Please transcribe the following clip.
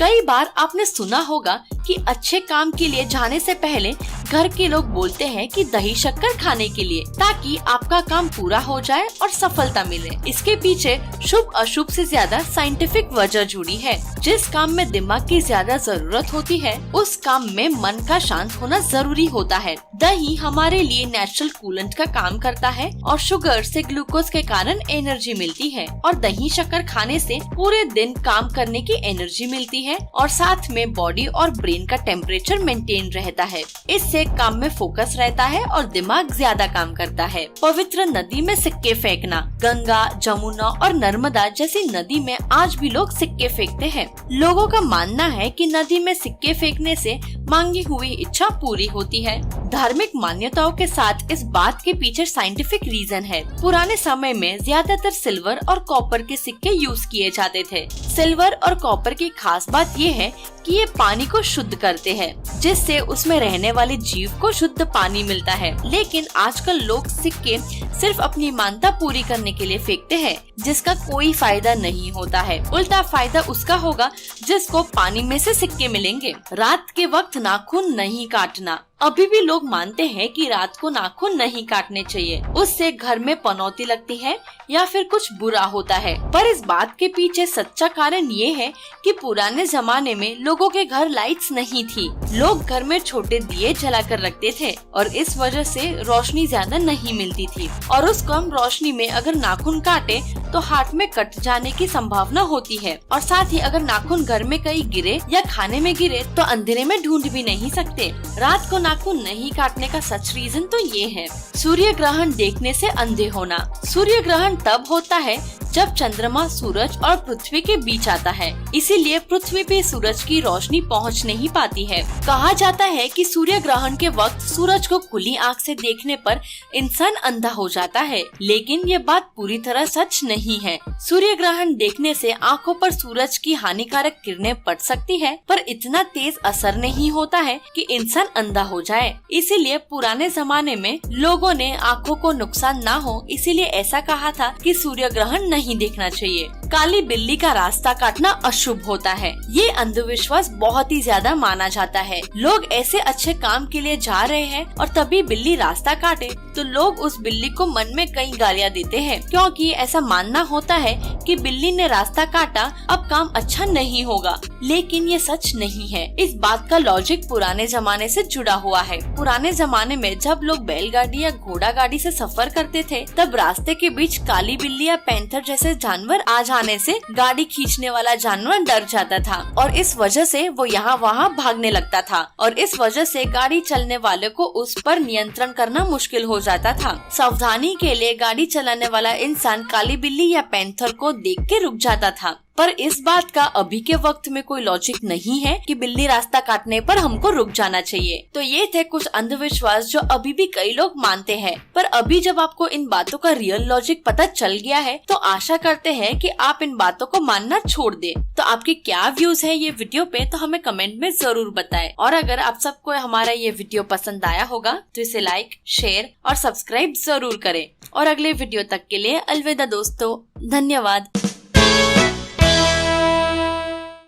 कई बार आपने सुना होगा कि अच्छे काम के लिए जाने से पहले घर के लोग बोलते हैं कि दही शक्कर खाने के लिए, ताकि आपका काम पूरा हो जाए और सफलता मिले। इसके पीछे शुभ अशुभ से ज्यादा साइंटिफिक वजह जुड़ी है। जिस काम में दिमाग की ज्यादा जरूरत होती है, उस काम में मन का शांत होना जरूरी होता है। दही हमारे लिए नेचुरल कूलेंट का काम करता है और शुगर से ग्लूकोज के कारण एनर्जी मिलती है, और दही शक्कर खाने से पूरे दिन काम करने की एनर्जी मिलती है और साथ में बॉडी और ब्रेन का टेम्परेचर मेंटेन रहता है। इससे काम में फोकस रहता है और दिमाग ज्यादा काम करता है। पवित्र नदी में सिक्के फेंकना। गंगा, जमुना और नर्मदा जैसी नदी में आज भी लोग सिक्के फेंकते हैं। लोगों का मानना है कि नदी में सिक्के फेंकने से मांगी हुई इच्छा पूरी होती है। धार्मिक मान्यताओं के साथ इस बात के पीछे साइंटिफिक रीजन है। पुराने समय में ज्यादातर सिल्वर और कॉपर के सिक्के यूज किए जाते थे। सिल्वर और कॉपर की खास बात ये है कि ये पानी को शुद्ध करते हैं, जिससे उसमें रहने वाले जीव को शुद्ध पानी मिलता है। लेकिन आजकल लोग सिक्के सिर्फ अपनी मान्यता पूरी करने के लिए फेंकते हैं, जिसका कोई फायदा नहीं होता है। उल्टा फायदा उसका होगा जिसको पानी में से सिक्के मिलेंगे। रात के वक्त नाखून नहीं काटना। अभी भी लोग मानते हैं कि रात को नाखून नहीं काटने चाहिए, उससे घर में पनौती लगती है या फिर कुछ बुरा होता है। पर इस बात के पीछे सच्चा कारण ये है कि पुराने जमाने में लोगों के घर लाइट्स नहीं थी। लोग घर में छोटे दिए जला कर रखते थे और इस वजह से रोशनी ज्यादा नहीं मिलती थी, और उस कम रोशनी में अगर नाखून काटे तो हाथ में कट जाने की संभावना होती है। और साथ ही अगर नाखून घर में कहीं गिरे या खाने में गिरे तो अंधेरे में ढूंढ भी नहीं सकते। रात को नाखून नहीं काटने का सच रीजन तो ये है। सूर्य ग्रहण देखने से अंधे होना। सूर्य ग्रहण तब होता है जब चंद्रमा सूरज और पृथ्वी के बीच आता है, इसीलिए पृथ्वी पे सूरज की रोशनी पहुंच नहीं पाती है। कहा जाता है कि सूर्य ग्रहण के वक्त सूरज को खुली आंख से देखने पर इंसान अंधा हो जाता है, लेकिन ये बात पूरी तरह सच नहीं है। सूर्य ग्रहण देखने से आंखों पर सूरज की हानिकारक किरणें पड़ सकती है, पर इतना तेज असर नहीं होता है कि इंसान अंधा हो जाए। इसीलिए पुराने जमाने में लोगों ने आंखों को नुकसान ना हो, इसीलिए ऐसा कहा था कि सूर्य ग्रहण नहीं देखना चाहिए। काली बिल्ली का रास्ता काटना अशुभ होता है। ये अंधविश्वास बहुत ही ज्यादा माना जाता है। लोग ऐसे अच्छे काम के लिए जा रहे हैं और तभी बिल्ली रास्ता काटे तो लोग उस बिल्ली को मन में कई गालियाँ देते हैं, क्योंकि ऐसा मानना होता है कि बिल्ली ने रास्ता काटा, अब काम अच्छा नहीं होगा। लेकिन ये सच नहीं है। इस बात का लॉजिक पुराने जमाने से जुड़ा हुआ है। पुराने जमाने में जब लोग बैलगाड़ी या घोड़ा गाड़ी से सफर करते थे, तब रास्ते के बीच काली बिल्ली या पैंथर जैसे जानवर आ जाने से गाड़ी खींचने वाला जानवर डर जाता था और इस वजह से वो यहाँ वहाँ भागने लगता था, और इस वजह से गाड़ी चलने वाले को उस पर नियंत्रण करना मुश्किल हो जाता था। सावधानी के लिए गाड़ी चलाने वाला इंसान काली बिल्ली या पैंथर को देख के रुक जाता था। पर इस बात का अभी के वक्त में कोई लॉजिक नहीं है कि बिल्ली रास्ता काटने पर हमको रुक जाना चाहिए। तो ये थे कुछ अंधविश्वास जो अभी भी कई लोग मानते हैं। पर अभी जब आपको इन बातों का रियल लॉजिक पता चल गया है, तो आशा करते हैं कि आप इन बातों को मानना छोड़ दें। तो आपके क्या व्यूज है ये वीडियो पे, तो हमें कमेंट में जरूर बताएं। और अगर आप सबको हमारा ये वीडियो पसंद आया होगा तो इसे लाइक, शेयर और सब्सक्राइब जरूर करें। और अगले वीडियो तक के लिए अलविदा दोस्तों, धन्यवाद।